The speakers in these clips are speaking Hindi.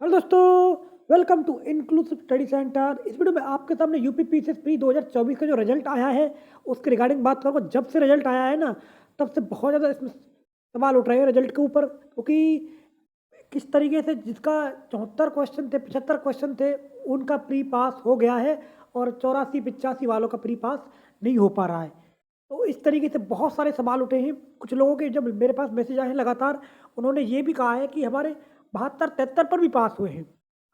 हेलो दोस्तों, welcome to Inclusive Study Centre. इस वीडियो में आपके सामने यूपी पीसीएस प्री 2024 का जो रिजल्ट आया है उसके रिगार्डिंग बात करूँगा। जब से रिजल्ट आया है ना, तब से बहुत ज़्यादा इसमें सवाल उठ रहे हैं रिजल्ट के ऊपर, क्योंकि किस तरीके से जिसका 74 क्वेश्चन थे, 75 क्वेश्चन थे, उनका प्री पास हो गया है और 84-85 वालों का प्री पास नहीं हो पा रहा है। तो इस तरीके से बहुत सारे सवाल उठे हैं। कुछ लोगों के जब मेरे पास मैसेज आए हैं लगातार, उन्होंने ये भी कहा है कि हमारे 72-73 पर भी पास हुए हैं।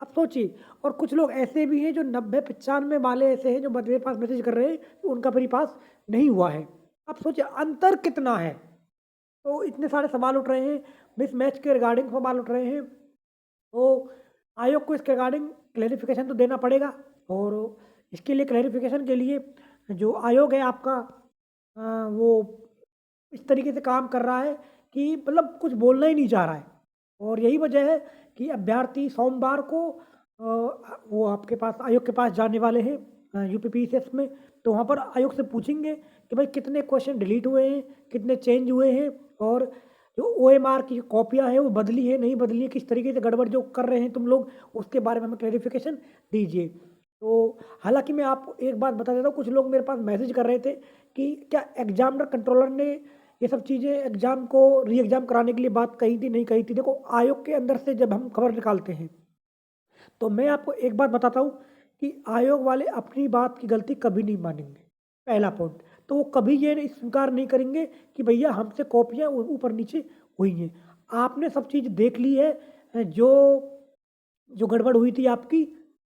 अब सोचिए, और कुछ लोग ऐसे भी हैं जो 90-95 वाले ऐसे हैं जो मेरे पास मैसेज कर रहे हैं कि उनका प्री पास नहीं हुआ है। अब सोचिए अंतर कितना है। तो इतने सारे सवाल उठ रहे हैं, मिसमैच के रिगार्डिंग सवाल उठ रहे हैं। तो आयोग को इसके रिगार्डिंग क्लैरिफिकेशन तो देना पड़ेगा, और इसके लिए क्लैरिफिकेशन के लिए जो आयोग है आपका, वो इस तरीके से काम कर रहा है कि मतलब कुछ बोलना ही नहीं चाह रहा है। और यही वजह है कि अभ्यर्थी सोमवार को वो आपके पास आयोग के पास जाने वाले हैं यूपीपीसीएस में। तो वहाँ पर आयोग से पूछेंगे कि भाई कितने क्वेश्चन डिलीट हुए हैं, कितने चेंज हुए हैं, और जो ओएमआर की कॉपियाँ हैं वो बदली है नहीं बदली है, किस तरीके से गड़बड़ जो कर रहे हैं तुम लोग, उसके बारे में हमें क्लैरिफिकेशन दीजिए। तो हालांकि मैं आपको एक बात बता देता हूँ, कुछ लोग मेरे पास मैसेज कर रहे थे कि क्या एग्जामिनर कंट्रोलर ने ये सब चीज़ें एग्जाम को री एग्जाम कराने के लिए बात कही थी नहीं कही थी। देखो, आयोग के अंदर से जब हम खबर निकालते हैं तो मैं आपको एक बात बताता हूँ कि आयोग वाले अपनी बात की गलती कभी नहीं मानेंगे। पहला पॉइंट, तो वो कभी ये स्वीकार नहीं करेंगे कि भैया हमसे कॉपियाँ ऊपर नीचे हुई हैं। आपने सब चीज़ देख ली है। जो जो गड़बड़ हुई थी आपकी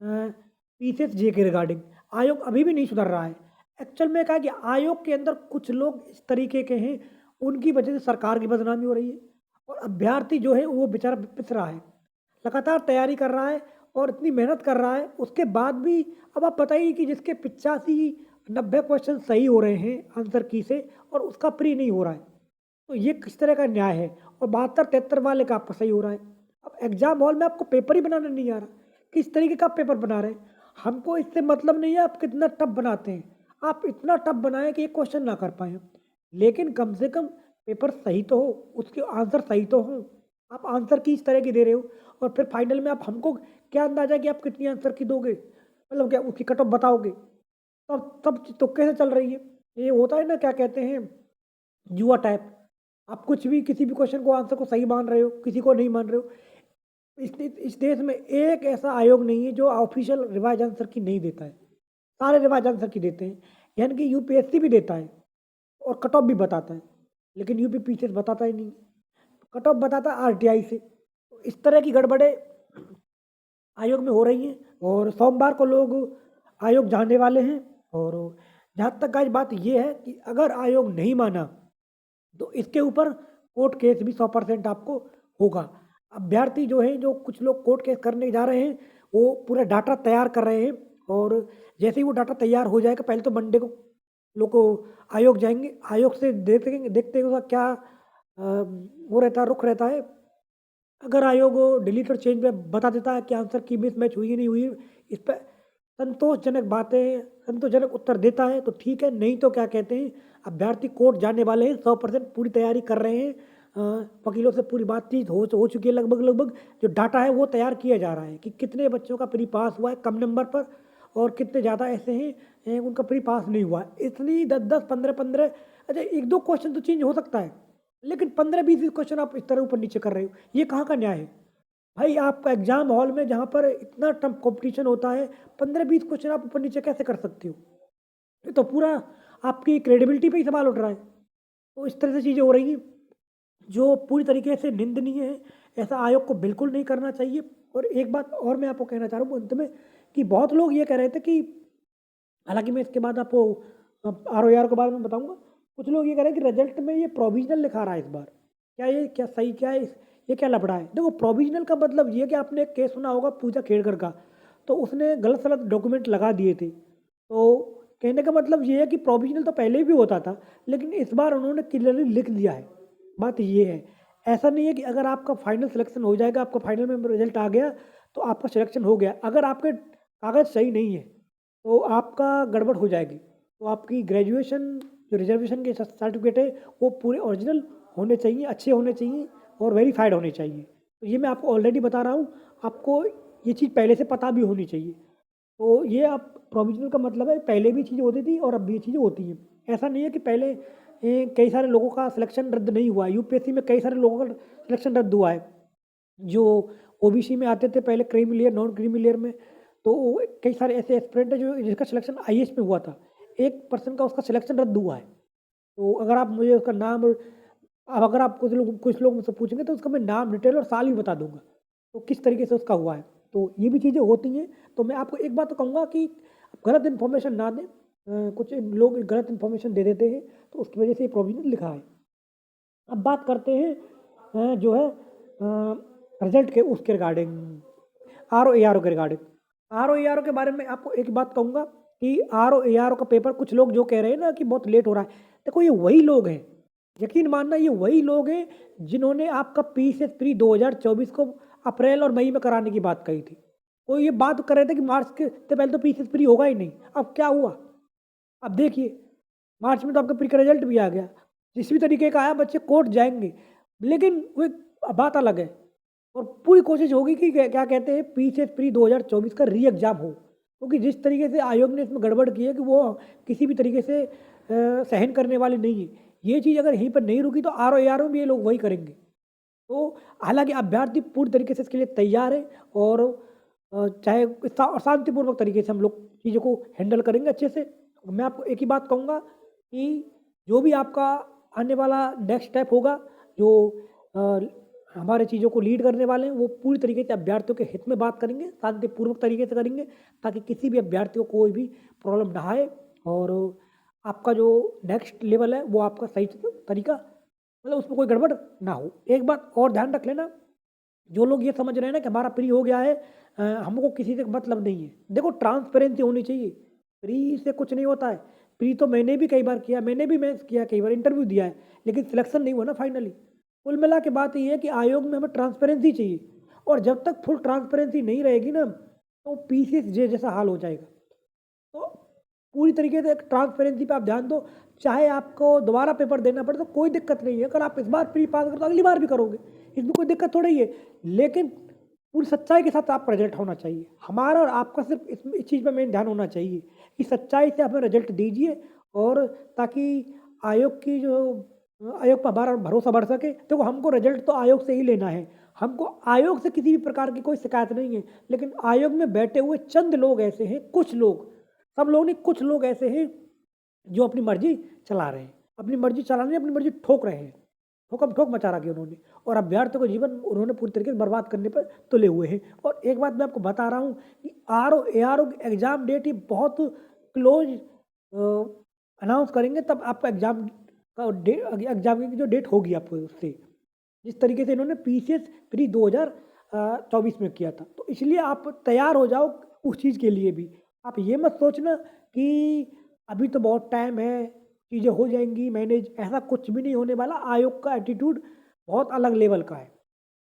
पीसीएस जे के रिगार्डिंग, आयोग अभी भी नहीं सुधर रहा है। एक्चुअल में क्या है कि आयोग के अंदर कुछ लोग इस तरीके के हैं, उनकी वजह से सरकार की बदनामी हो रही है, और अभ्यर्थी जो है वो बेचारा पिस रहा है, लगातार तैयारी कर रहा है और इतनी मेहनत कर रहा है, उसके बाद भी अब आप बताइए कि जिसके 85-90 क्वेश्चन सही हो रहे हैं आंसर की से, और उसका प्री नहीं हो रहा है, तो ये किस तरह का न्याय है। और 72-73 वाले का आपका सही हो रहा है। अब एग्जाम हॉल में आपको पेपर ही बनाना नहीं आ रहा, किस तरीके का आप पेपर बना रहे हैं। हमको इससे मतलब नहीं है आप कितना टफ बनाते हैं, आप इतना टफ बनाएं कि एक क्वेश्चन ना कर पाए, लेकिन कम से कम पेपर सही तो हो, उसके आंसर सही तो हो। आप आंसर की इस तरह की दे रहे हो, और फिर फाइनल में आप हमको क्या अंदाजा कि आप कितनी आंसर की दोगे, मतलब क्या उसकी कट ऑफ बताओगे। तब तुक्के से चल रही है। ये होता है ना, क्या कहते हैं, जुआ टाइप। आप कुछ भी किसी भी क्वेश्चन को आंसर को सही मान रहे हो, किसी को नहीं मान रहे हो। इस देश में एक ऐसा आयोग नहीं है जो ऑफिशियल रिवाइज आंसर की नहीं देता है। सारे रिवाइज आंसर की देते हैं, यानी कि यूपीएससी भी देता है और कट ऑफ भी बताता है, लेकिन यूपी पीसीएस बताता ही नहीं। कट ऑफ बताता है आरटीआई से। तो इस तरह की गड़बड़े आयोग में हो रही हैं, और सोमवार को लोग आयोग जाने वाले हैं। और जहाँ तक आज बात ये है कि अगर आयोग नहीं माना तो इसके ऊपर कोर्ट केस भी 100% आपको होगा। अभ्यर्थी जो है, जो कुछ लोग कोर्ट केस करने जा रहे हैं, वो पूरा डाटा तैयार कर रहे हैं, और जैसे ही वो डाटा तैयार हो जाएगा, पहले तो मंडे को लोग को आयोग जाएंगे, आयोग से देखेंगे, देखते हैं उसका क्या वो रहता है, रुख रहता है। अगर आयोग डिलीट और चेंज में बता देता है कि आंसर की मिसमैच हुई नहीं हुई, इस पर संतोषजनक बातें, संतोषजनक उत्तर देता है तो ठीक है, नहीं तो क्या कहते हैं, अभ्यर्थी कोर्ट जाने वाले हैं, 100% पूरी तैयारी कर रहे हैं। वकीलों से पूरी बातचीत हो चुकी है, लगभग लगभग जो डाटा है वो तैयार किया जा रहा है कि कितने बच्चों का प्री पास हुआ है कम नंबर पर, और कितने ज़्यादा ऐसे हैं उनका प्री पास नहीं हुआ है। इतनी 10-10, 15-15, अच्छा एक दो क्वेश्चन तो चेंज हो सकता है, लेकिन 15-20 क्वेश्चन आप इस तरह ऊपर नीचे कर रहे हो, ये कहाँ का न्याय है। भाई आपका एग्जाम हॉल में जहाँ पर इतना टफ कंपटीशन होता है, 15-20 क्वेश्चन आप ऊपर नीचे कैसे कर सकते हो। ये तो पूरा आपकी क्रेडिबिलिटी पे ही सवाल उठ रहा है। तो इस तरह से चीज़ें हो रही हैं जो पूरी तरीके से निंदनीय है। ऐसा आयोग को बिल्कुल नहीं करना चाहिए। और एक बात और मैं आपको कहना चाह रहा हूँ अंत में, कि बहुत लोग ये कह रहे थे कि, हालांकि मैं इसके बाद आपको आरओआर के बारे में बताऊंगा, कुछ लोग ये कह रहे हैं कि रिजल्ट में ये प्रोविजनल लिखा रहा है इस बार। क्या ये क्या सही, क्या है ये क्या लफड़ा है। देखो, प्रोविजनल का मतलब ये कि आपने एक केस सुना होगा पूजा खेड़कर का, तो उसने गलत सलत डॉक्यूमेंट लगा दिए थे। तो कहने का मतलब ये है कि प्रोविजनल तो पहले भी होता था, लेकिन इस बार उन्होंने क्लियरली लिख दिया है। बात ये है, ऐसा नहीं है कि अगर आपका फाइनल सिलेक्शन हो जाएगा, आपका फाइनल में रिजल्ट आ गया तो आपका सिलेक्शन हो गया, अगर आपके कागज़ सही नहीं है तो आपका गड़बड़ हो जाएगी। तो आपकी ग्रेजुएशन जो रिजर्वेशन के सर्टिफिकेट है वो पूरे ओरिजिनल होने चाहिए, अच्छे होने चाहिए और वेरीफाइड होने चाहिए। तो ये मैं आपको ऑलरेडी बता रहा हूँ, आपको ये चीज़ पहले से पता भी होनी चाहिए। तो ये आप प्रोविज़नल का मतलब है पहले भी चीज़ें होती थी और अब भी ये चीज़ें होती हैं। ऐसा नहीं है कि पहले कई सारे लोगों का सिलेक्शन रद्द नहीं हुआ है, यूपीएससी में कई सारे लोगों का सिलेक्शन रद्द हुआ है। जो ओबीसी में आते थे पहले creamy layer, non creamy layer में, तो कई सारे ऐसे एस्पिरेंट हैं जो जिसका सिलेक्शन आईएएस में हुआ था। एक पर्सन का उसका सिलेक्शन रद्द हुआ है। तो अगर आप मुझे उसका नाम, अब अगर आप कुछ लोग मुझसे पूछेंगे तो उसका मैं नाम, डिटेल और साल भी बता दूँगा, तो किस तरीके से उसका हुआ है। तो ये भी चीज़ें होती हैं। तो मैं आपको एक बात तो कहूँगा कि गलत इन्फॉर्मेशन ना दें। कुछ लोग गलत इन्फॉर्मेशन दे देते हैं, तो उसकी वजह से ये प्रोविज़न लिखा है। अब बात करते हैं जो है रिजल्ट के उसके रिगार्डिंग, आरओ के रिगार्डिंग। आरओ के बारे में आपको एक बात कहूँगा कि आरओ का पेपर कुछ लोग जो कह रहे हैं ना कि बहुत लेट हो रहा है, देखो ये वही लोग हैं, यकीन मानना ये वही लोग हैं जिन्होंने आपका पीसीएस प्री 2024 को अप्रैल और मई में कराने की बात कही थी। वो ये बात कर रहे थे कि मार्च के से पहले तो पीसीएस प्री होगा ही नहीं। अब क्या हुआ? अब देखिए, मार्च में तो आपका प्री का रिजल्ट भी आ गया। जिस भी तरीके का आया बच्चे कोर्ट जाएँगे, लेकिन वो एक बात अलग है। और पूरी कोशिश होगी कि क्या कहते हैं पीसीएस प्री 2024 का री एग्ज़ाम हो। क्योंकि जिस तरीके से आयोग ने इसमें गड़बड़ की है कि वो किसी भी तरीके से सहन करने वाले नहीं है। ये चीज़ अगर यहीं पर नहीं रुकी तो आरओ में ये लोग वही करेंगे। तो हालाँकि अभ्यर्थी पूरी तरीके से इसके लिए तैयार है और चाहे शांतिपूर्वक तरीके से हम लोग चीज़ों को हैंडल करेंगे अच्छे से। मैं आपको एक ही बात कहूँगा कि जो भी आपका आने वाला नेक्स्ट स्टेप होगा, जो अ, हमारे चीज़ों को लीड करने वाले हैं, वो पूरी तरीके से अभ्यर्थियों के हित में बात करेंगे, शांतिपूर्वक तरीके से करेंगे, ताकि किसी भी अभ्यर्थी को कोई भी प्रॉब्लम ना आए और आपका जो नेक्स्ट लेवल है वो आपका सही तरीका, मतलब उसमें कोई गड़बड़ ना हो। एक बात और ध्यान रख लेना, जो लोग ये समझ रहे हैं ना कि हमारा प्री हो गया है, हमको किसी से मतलब नहीं है। देखो ट्रांसपेरेंसी होनी चाहिए, प्री से कुछ नहीं होता है। प्री तो मैंने भी कई बार किया, मैंने भी मेंस किया, कई बार इंटरव्यू दिया है, लेकिन सिलेक्शन नहीं हुआ ना फाइनली। कुल मिला के बात ये है कि आयोग में हमें ट्रांसपेरेंसी चाहिए और जब तक फुल ट्रांसपेरेंसी नहीं रहेगी ना, तो पीसीएस जे जैसा हाल हो जाएगा। तो पूरी तरीके से ट्रांसपेरेंसी पे आप ध्यान दो, चाहे आपको दोबारा पेपर देना पड़े तो कोई दिक्कत नहीं है। अगर आप इस बार प्री पास करो तो अगली बार भी करोगे, इसमें कोई दिक्कत थोड़ी है। लेकिन पूरी सच्चाई के साथ आपका रिजल्ट होना चाहिए। हमारा और आपका सिर्फ इस चीज़ पे मेन ध्यान होना चाहिए कि सच्चाई से हमें रिजल्ट दीजिए, और ताकि आयोग की जो आयोग पर हमारा भरोसा बढ़ सके। देखो हमको रिजल्ट तो आयोग से ही लेना है, हमको आयोग से किसी भी प्रकार की कोई शिकायत नहीं है। लेकिन आयोग में बैठे हुए चंद लोग ऐसे हैं, कुछ लोग, सब लोग नहीं, कुछ लोग ऐसे हैं जो अपनी मर्जी चला रहे हैं, अपनी मर्जी चलाने, अपनी मर्जी ठोक रहे हैं, ठोकम ठोक मचा रखी उन्होंने, और अभ्यर्थियों का जीवन उन्होंने पूरी तरीके से बर्बाद करने पर तुले हुए हैं। और एक बात मैं आपको बता रहा हूँ कि आरओ की एग्ज़ाम डेट ये बहुत क्लोज अनाउंस करेंगे, तब आपका एग्ज़ाम का एग्ज़ाम की जो डेट होगी आपको उससे, जिस तरीके से इन्होंने पीसीएस प्री 2024 में किया था। तो इसलिए आप तैयार हो जाओ उस चीज़ के लिए भी। आप ये मत सोचना कि अभी तो बहुत टाइम है, चीज़ें हो जाएँगी मैनेज, ऐसा कुछ भी नहीं होने वाला। आयोग का एटीट्यूड बहुत अलग लेवल का है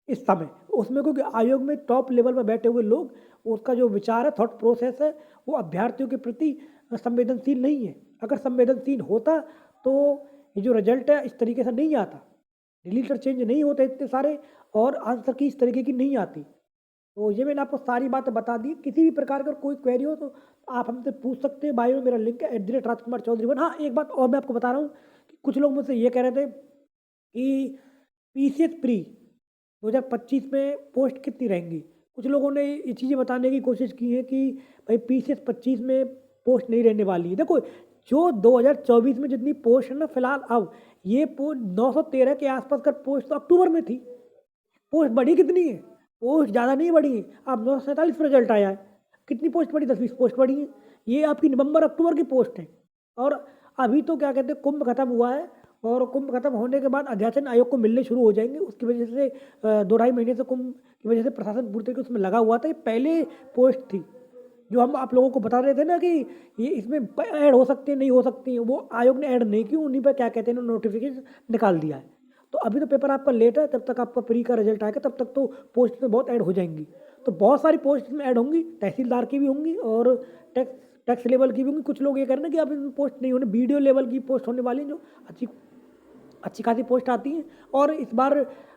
इस समय। उसमें क्योंकि आयोग में टॉप लेवल पर बैठे हुए लोग, उसका जो विचार है, थॉट प्रोसेस है, वो अभ्यर्थियों के प्रति संवेदनशील नहीं है। अगर संवेदनशील होता तो ये जो रिजल्ट है इस तरीके से नहीं आता, डिलीटर चेंज नहीं होते इतने सारे, और आंसर की इस तरीके की नहीं आती। तो ये मैंने आपको सारी बातें बता दी। किसी भी प्रकार का कोई क्वेरी हो तो आप हमसे पूछ सकते हैं। बायो में मेरा लिंक है @राजकुमार चौधरी 1। हाँ, एक बात और मैं आपको बता रहा हूँ कि कुछ लोग मुझसे ये कह रहे थे कि पीसीएस प्री 2025 में पोस्ट कितनी रहेंगी। कुछ लोगों ने ये चीज़ें बताने की कोशिश की है कि भाई पीसीएस 25 में पोस्ट नहीं रहने वाली है। देखो, जो 2024 में जितनी पोस्ट है ना फिलहाल, अब ये 913 के आसपास का पोस्ट तो अक्टूबर में थी। पोस्ट बढ़ी कितनी है? पोस्ट ज़्यादा नहीं बढ़ी है। अब 947 पे रिजल्ट आया है। कितनी पोस्ट बढ़ी? 10-20 पोस्ट बढ़ी है। ये आपकी नवंबर अक्टूबर की पोस्ट है। और अभी तो क्या कहते हैं, कुंभ खत्म हुआ है, और कुंभ खत्म होने के बाद अध्याचन आयोग को मिलने शुरू हो जाएंगे। उसकी वजह से 2 ढाई महीने से कुंभ की वजह से प्रशासन पूरी तरीके से उसमें लगा हुआ था। ये पहले पोस्ट थी जो हम आप लोगों को बता रहे थे ना कि ये इसमें ऐड हो सकती है, नहीं हो सकती है, वो आयोग ने ऐड नहीं की। उन्हीं पर क्या कहते हैं नोटिफिकेशन निकाल दिया है। तो अभी तो पेपर आपका लेट है, जब तक आपका प्री का रिजल्ट आएगा तब तक तो पोस्ट में बहुत ऐड हो जाएंगी। तो बहुत सारी पोस्ट में ऐड होंगी, तहसीलदार की भी होंगी और टैक्स लेवल की भी होंगी। कुछ लोग ये कह रहे हैं कि अब इसमें पोस्ट नहीं होने, वीडियो लेवल की पोस्ट होने वाली है जो अच्छी अच्छी खासी पोस्ट आती हैं और इस बार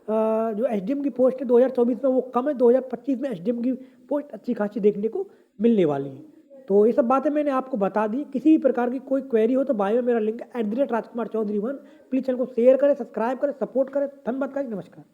जो एसडीएम की पोस्ट है 2024 में वो कम है, 2025 में एसडीएम की पोस्ट अच्छी खासी देखने को मिलने वाली है। तो ये सब बातें मैंने आपको बता दी। किसी भी प्रकार की कोई क्वेरी हो तो बायो में मेरा link @Rajkumar Chaudhary 1। Please channel को शेयर करें, सब्सक्राइब करें, सपोर्ट करें। धन्यवाद गाइस, नमस्कार।